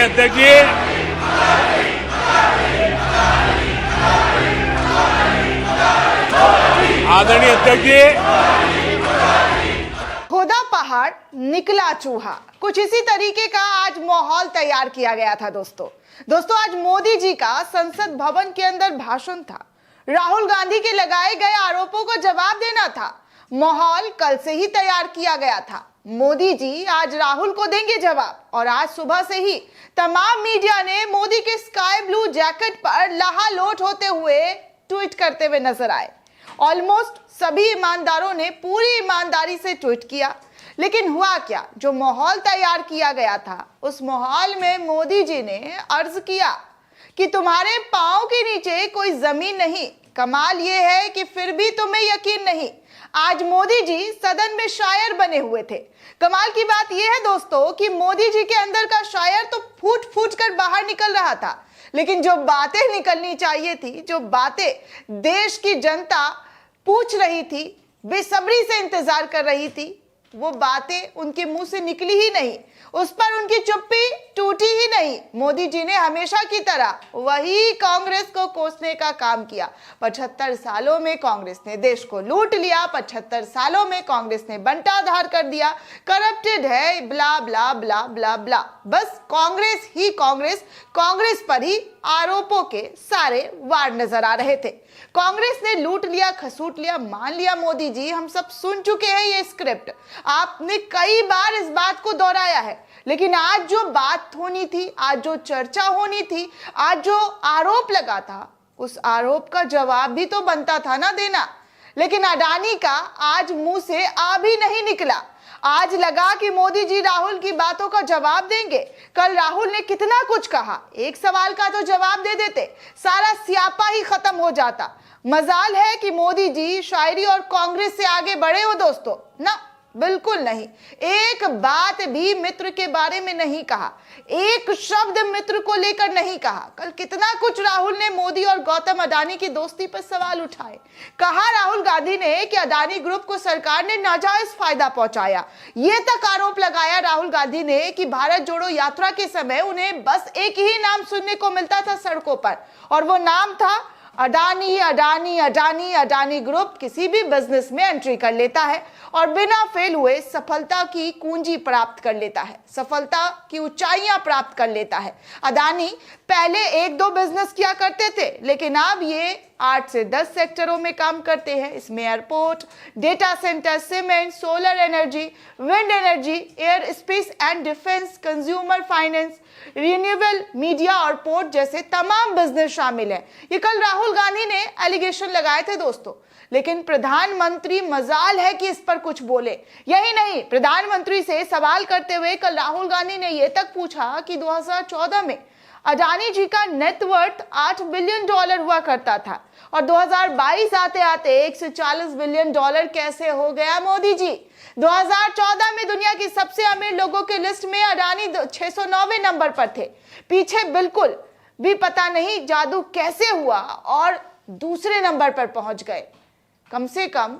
अध्यक्ष जी, आदरणीय अध्यक्ष जी। खुदा पहाड़ निकला चूहा, कुछ इसी तरीके का आज माहौल तैयार किया गया था। दोस्तों आज मोदी जी का संसद भवन के अंदर भाषण था। राहुल गांधी के लगाए गए आरोपों को जवाब देना था। माहौल कल से ही तैयार किया गया था। मोदी जी आज राहुल को देंगे जवाब और आज सुबह से ही तमाम मीडिया ने मोदी के स्काई ब्लू जैकेट पर लहालोट होते हुए ट्वीट करते हुए नजर आए। ऑलमोस्ट सभी ईमानदारों ने पूरी ईमानदारी से ट्वीट किया, लेकिन हुआ क्या? जो माहौल तैयार किया गया था उस माहौल में मोदी जी ने अर्ज किया कि तुम्हारे पांव के नीचे कोई जमीन नहीं। कमाल यह है कि फिर भी तुम्हें यकीन नहीं। आज मोदी जी सदन में शायर बने हुए थे। कमाल की बात यह है दोस्तों कि मोदी जी के अंदर का शायर तो फूट फूट कर बाहर निकल रहा था, लेकिन जो बातें निकलनी चाहिए थी, जो बातें देश की जनता पूछ रही थी, बेसब्री से इंतजार कर रही थी, वो बातें उनके मुंह से निकली ही नहीं। उस पर उनकी चुप्पी टूटी ही नहीं। मोदी जी ने हमेशा की तरह वही कांग्रेस को कोसने का काम किया। 75 सालों में कांग्रेस ने देश को लूट लिया, 75 सालों में कांग्रेस ने बंटाधार कर दिया, करप्टेड है, ब्ला ब्ला ब्ला ब्ला ब्ला। बस कांग्रेस ही कांग्रेस, कांग्रेस पर ही आरोपों के सारे वार नजर आ रहे थे। कांग्रेस ने लूट लिया, खसूट लिया, मान लिया मोदी जी, हम सब सुन चुके हैं ये स्क्रिप्ट। आपने कई बार इस बात को दोहराया है, लेकिन आज जो बात होनी थी, आज जो चर्चा होनी थी, आज जो आरोप लगा था, उस आरोप का जवाब भी तो बनता था ना देना। लेकिन अडानी का आज मुंह से आ भी नहीं निकला। आज लगा कि मोदी जी राहुल की बातों का जवाब देंगे। कल राहुल ने कितना कुछ कहा, एक सवाल का तो जवाब दे देते, सारा स्यापा ही खत्म हो जाता। मजाल है कि मोदी जी शायरी और कांग्रेस से आगे बढ़े हो दोस्तों। ना, बिल्कुल नहीं। एक बात भी मित्र के बारे में नहीं कहा, एक शब्द मित्र को लेकर नहीं कहा। कल कितना कुछ राहुल ने मोदी और गौतम अडानी की दोस्ती पर सवाल उठाए। कहा राहुल गांधी ने कि अडानी ग्रुप को सरकार ने नाजायज फायदा पहुंचाया। यह तक आरोप लगाया राहुल गांधी ने कि भारत जोड़ो यात्रा के समय उन्हें बस एक ही नाम सुनने को मिलता था सड़कों पर, और वो नाम था अडानी। अडानी अडानी अडानी ग्रुप किसी भी बिजनेस में एंट्री कर लेता है और बिना फेल हुए सफलता की कुंजी प्राप्त कर लेता है, सफलता की ऊंचाइयां प्राप्त कर लेता है। अडानी पहले 1-2 बिजनेस किया करते थे, लेकिन अब ये 8 से 10 सेक्टरों में काम करते हैं। इसमें airport, data centre, cement, solar energy, wind energy, air space and defence, consumer finance, renewable, media और पोर्ट जैसे तमाम बिजनेस शामिल हैं। ये कल राहुल गांधी ने एलिगेशन लगाए थे दोस्तों, लेकिन प्रधानमंत्री मजाल है कि इस पर कुछ बोले। यही नहीं, प्रधानमंत्री से सवाल करते हुए कल राहुल गांधी ने यह तक पूछा कि 2014 में अडानी जी का नेटवर्थ $8 बिलियन हुआ करता था और 2022 आते आते $140 बिलियन कैसे हो गया मोदी जी। 2014 में दुनिया की सबसे अमीर लोगों की लिस्ट में अडानी 609वें नंबर पर थे। पीछे बिल्कुल भी पता नहीं जादू कैसे हुआ और दूसरे नंबर पर पहुंच गए। कम से कम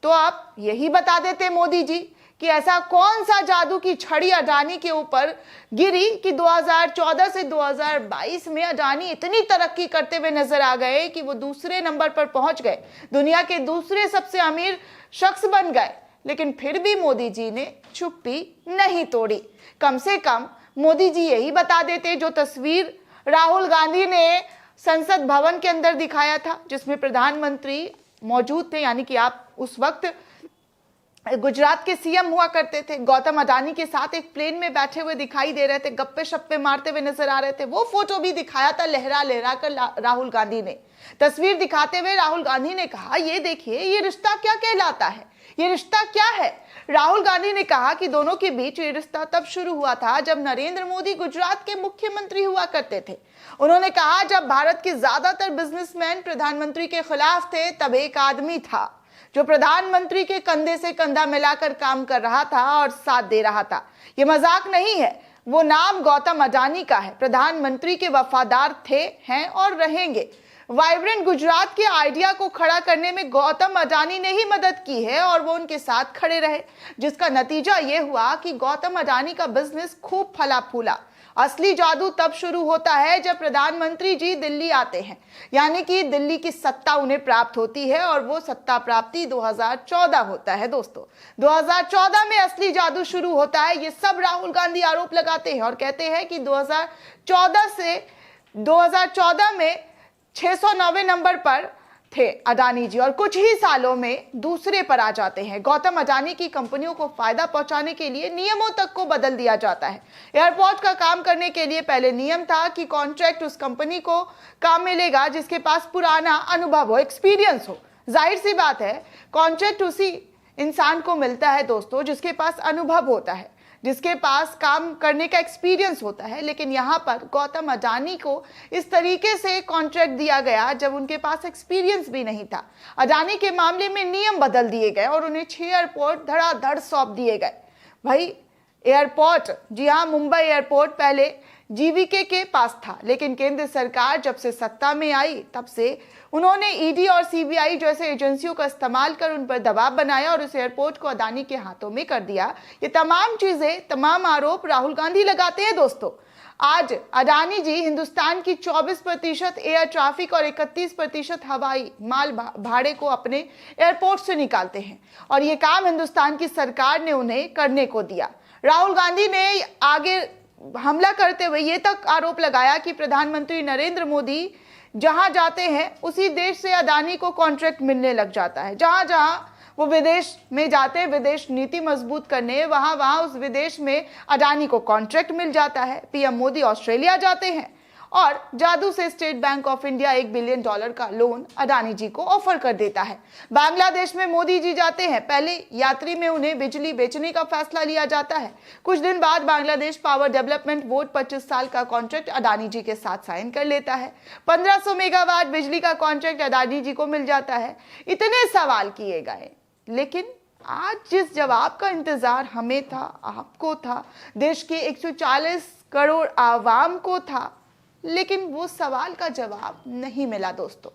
तो आप यही बता देते मोदी जी कि ऐसा कौन सा जादू की छड़ी अडानी के ऊपर गिरी कि 2014 से 2022 में अडानी इतनी तरक्की करते हुए नजर आ गए कि वो दूसरे नंबर पर पहुंच गए, दुनिया के दूसरे सबसे अमीर शख्स बन गए। लेकिन फिर भी मोदी जी ने चुप्पी नहीं तोड़ी। कम से कम मोदी जी यही बता देते जो तस्वीर राहुल गांधी ने संसद भवन के अंदर दिखाया था, जिसमें प्रधानमंत्री मौजूद थे, यानी कि आप उस वक्त गुजरात के सीएम हुआ करते थे, गौतम अडानी के साथ एक प्लेन में बैठे हुए दिखाई दे रहे थे, गप्पे शप्पे मारते हुए नजर आ रहे थे। वो फोटो भी दिखाया था लहरा लहरा कर राहुल गांधी ने। तस्वीर दिखाते हुए राहुल गांधी ने कहा, ये देखिए ये रिश्ता क्या कहलाता है, ये रिश्ता क्या है। राहुल गांधी ने कहा कि दोनों के बीच ये रिश्ता तब शुरू हुआ था जब नरेंद्र मोदी गुजरात के मुख्यमंत्री हुआ करते थे। उन्होंने कहा जब भारत के ज्यादातर बिजनेसमैन प्रधानमंत्री के खिलाफ थे, तब एक आदमी था जो प्रधानमंत्री के कंधे से कंधा मिलाकर काम कर रहा था और साथ दे रहा था। ये मजाक नहीं है, वो नाम गौतम अडानी का है। प्रधानमंत्री के वफादार थे, हैं और रहेंगे। वाइब्रेंट गुजरात के आइडिया को खड़ा करने में गौतम अडानी ने ही मदद की है और वो उनके साथ खड़े रहे, जिसका नतीजा ये हुआ कि गौतम अडानी का बिजनेस खूब फला फूला। असली जादू तब शुरू होता है जब प्रधानमंत्री जी दिल्ली आते हैं, यानी कि दिल्ली की सत्ता उन्हें प्राप्त होती है और वो सत्ता प्राप्ति 2014 होता है दोस्तों। 2014 में असली जादू शुरू होता है। ये सब राहुल गांधी आरोप लगाते हैं और कहते हैं कि 2014 में 690 नंबर पर थे अडानी जी और कुछ ही सालों में दूसरे पर आ जाते हैं। गौतम अडानी की कंपनियों को फायदा पहुंचाने के लिए नियमों तक को बदल दिया जाता है। एयरपोर्ट का काम करने के लिए पहले नियम था कि कॉन्ट्रैक्ट उस कंपनी को काम मिलेगा जिसके पास पुराना अनुभव हो, एक्सपीरियंस हो। जाहिर सी बात है, कॉन्ट्रैक्ट उसी इंसान को मिलता है दोस्तों जिसके पास अनुभव होता है, जिसके पास काम करने का एक्सपीरियंस होता है। लेकिन यहाँ पर गौतम अडानी को इस तरीके से कॉन्ट्रैक्ट दिया गया जब उनके पास एक्सपीरियंस भी नहीं था। अडानी के मामले में नियम बदल दिए गए और उन्हें 6 एयरपोर्ट धड़ाधड़ सौंप दिए गए। भाई एयरपोर्ट, जी हाँ, मुंबई एयरपोर्ट पहले जीवीके के पास था, लेकिन केंद्र सरकार जब से सत्ता में आई तब से उन्होंने ईडी और सीबीआई जैसे एजेंसियों का इस्तेमाल कर उन पर दबाव बनाया और उस एयरपोर्ट को अडानी के हाथों में कर दिया। ये तमाम चीजें, तमाम आरोप राहुल गांधी लगाते हैं दोस्तों। आज अडानी जी हिंदुस्तान की 24% एयर ट्रैफिक और 31% हवाई माल भाड़े को अपने एयरपोर्ट से निकालते हैं और ये काम हिंदुस्तान की सरकार ने उन्हें करने को दिया। राहुल गांधी ने आगे हमला करते हुए ये तक आरोप लगाया कि प्रधानमंत्री नरेंद्र मोदी जहां जाते हैं उसी देश से अडानी को कॉन्ट्रैक्ट मिलने लग जाता है। जहां जहां वो विदेश में जाते हैं विदेश नीति मजबूत करने, वहां वहां उस विदेश में अडानी को कॉन्ट्रैक्ट मिल जाता है। पीएम मोदी ऑस्ट्रेलिया जाते हैं और जादू से state bank of India $1 billion का लोन अडानी जी को ऑफर कर देता है। बांग्लादेश में मोदी जी जाते हैं, पहले यात्री में उन्हें बिजली बेचने का फैसला लिया जाता है। कुछ दिन बाद बांग्लादेश पावर डेवलपमेंट बोर्ड 25 साल का कॉन्ट्रैक्ट अडानी जी के साथ साइन कर लेता है। 1500 मेगावाट बिजली का कॉन्ट्रैक्ट अडानी जी को मिल जाता है। इतने सवाल किए गए, लेकिन आज जिस जवाब का इंतजार हमें था, आपको था, देश के 140 करोड़ आवाम को था, लेकिन वो सवाल का जवाब नहीं मिला दोस्तों।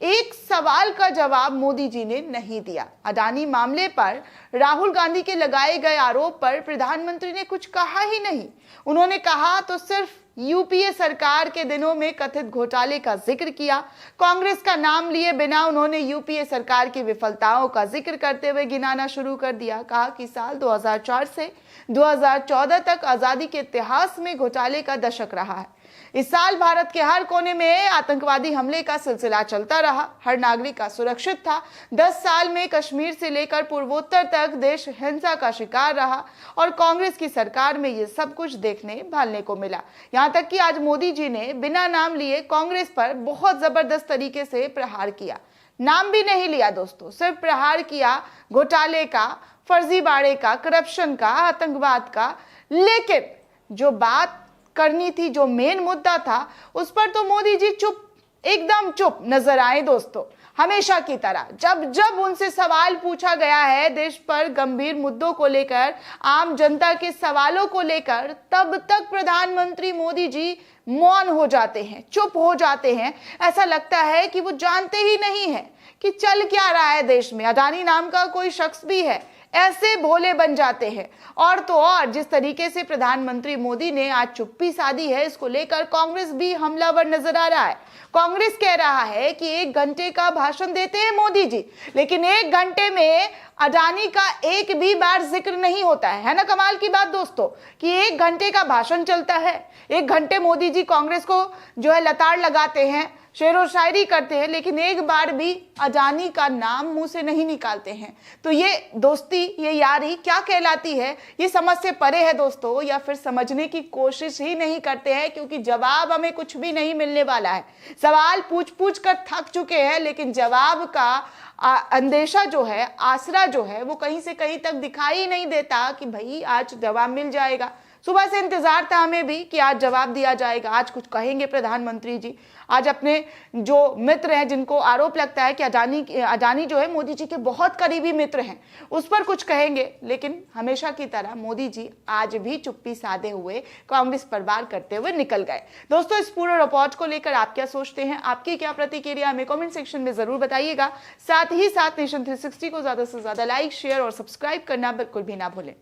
एक सवाल का जवाब मोदी जी ने नहीं दिया। अडानी मामले पर राहुल गांधी के लगाए गए आरोप पर प्रधानमंत्री ने कुछ कहा ही नहीं। उन्होंने कहा तो सिर्फ यूपीए सरकार के दिनों में कथित घोटाले का जिक्र किया। कांग्रेस का नाम लिए बिना उन्होंने यूपीए सरकार की विफलताओं का जिक्र करते हुए गिनाना शुरू कर दिया। कहा कि साल 2004 से 2014 तक आजादी के इतिहास में घोटाले का दशक रहा है। इस साल भारत के हर कोने में आतंकवादी हमले का सिलसिला चलता रहा, हर नागरिक असुरक्षित था। 10 साल में कश्मीर से लेकर पूर्वोत्तर तक देश हिंसा का शिकार रहा और कांग्रेस की सरकार में ये सब कुछ देखने भालने को मिला। यहाँ तक कि आज मोदी जी ने बिना नाम लिए कांग्रेस पर बहुत जबरदस्त तरीके से प्रहार किया। नाम भी नहीं लिया दोस्तों, सिर्फ प्रहार किया घोटाले का, फर्जीवाड़े का, करप्शन का, आतंकवाद का। लेकिन जो बात करनी थी, जो मेन मुद्दा था, उस पर तो मोदी जी चुप, एकदम चुप नजर आए दोस्तों। हमेशा की तरह जब जब उनसे सवाल पूछा गया है देश पर गंभीर मुद्दों को लेकर, आम जनता के सवालों को लेकर, तब तक प्रधानमंत्री मोदी जी मौन हो जाते हैं, चुप हो जाते हैं। ऐसा लगता है कि वो जानते ही नहीं है कि चल क्या रहा है देश में। अडानी नाम का कोई शख्स भी है, ऐसे भोले बन जाते हैं। और तो और जिस तरीके से प्रधानमंत्री मोदी ने आज चुप्पी साधी है, इसको लेकर कांग्रेस भी हमलावर नजर आ रहा है। कांग्रेस कह रहा है कि 1 घंटे का भाषण देते हैं मोदी जी, लेकिन 1 घंटे में अडानी का एक भी बार जिक्र नहीं होता है ना कमाल की बात दोस्तों, कि 1 घंटे का भाषण चलता है, 1 घंटे मोदी जी कांग्रेस को जो है लताड़ लगाते हैं, शेरो शायरी करते हैं, लेकिन एक बार भी अडानी का नाम मुंह से नहीं निकालते हैं। तो ये दोस्ती, ये यारी क्या कहलाती है, ये समझ से परे है दोस्तों, या फिर समझने की कोशिश ही नहीं करते हैं, क्योंकि जवाब हमें कुछ भी नहीं मिलने वाला है। सवाल पूछ पूछ कर थक चुके हैं, लेकिन जवाब का अंदेशा जो है, आसरा जो है, वो कहीं से कहीं तक दिखाई नहीं देता कि भाई आज जवाब मिल जाएगा। सुबह से इंतजार था हमें भी कि आज जवाब दिया जाएगा, आज कुछ कहेंगे प्रधानमंत्री जी, आज अपने जो मित्र हैं जिनको आरोप लगता है कि अडानी जो है मोदी जी के बहुत करीबी मित्र हैं, उस पर कुछ कहेंगे। लेकिन हमेशा की तरह मोदी जी आज भी चुप्पी साधे हुए कांग्रेस पर वार करते हुए निकल गए। दोस्तों, इस पूरे रिपोर्ट को लेकर आप क्या सोचते हैं, आपकी क्या प्रतिक्रिया, हमें कमेंट सेक्शन में जरूर बताइएगा। साथ ही साथ नेशन 360 को ज्यादा से ज्यादा लाइक, शेयर और सब्सक्राइब करना बिल्कुल भी ना भूलें।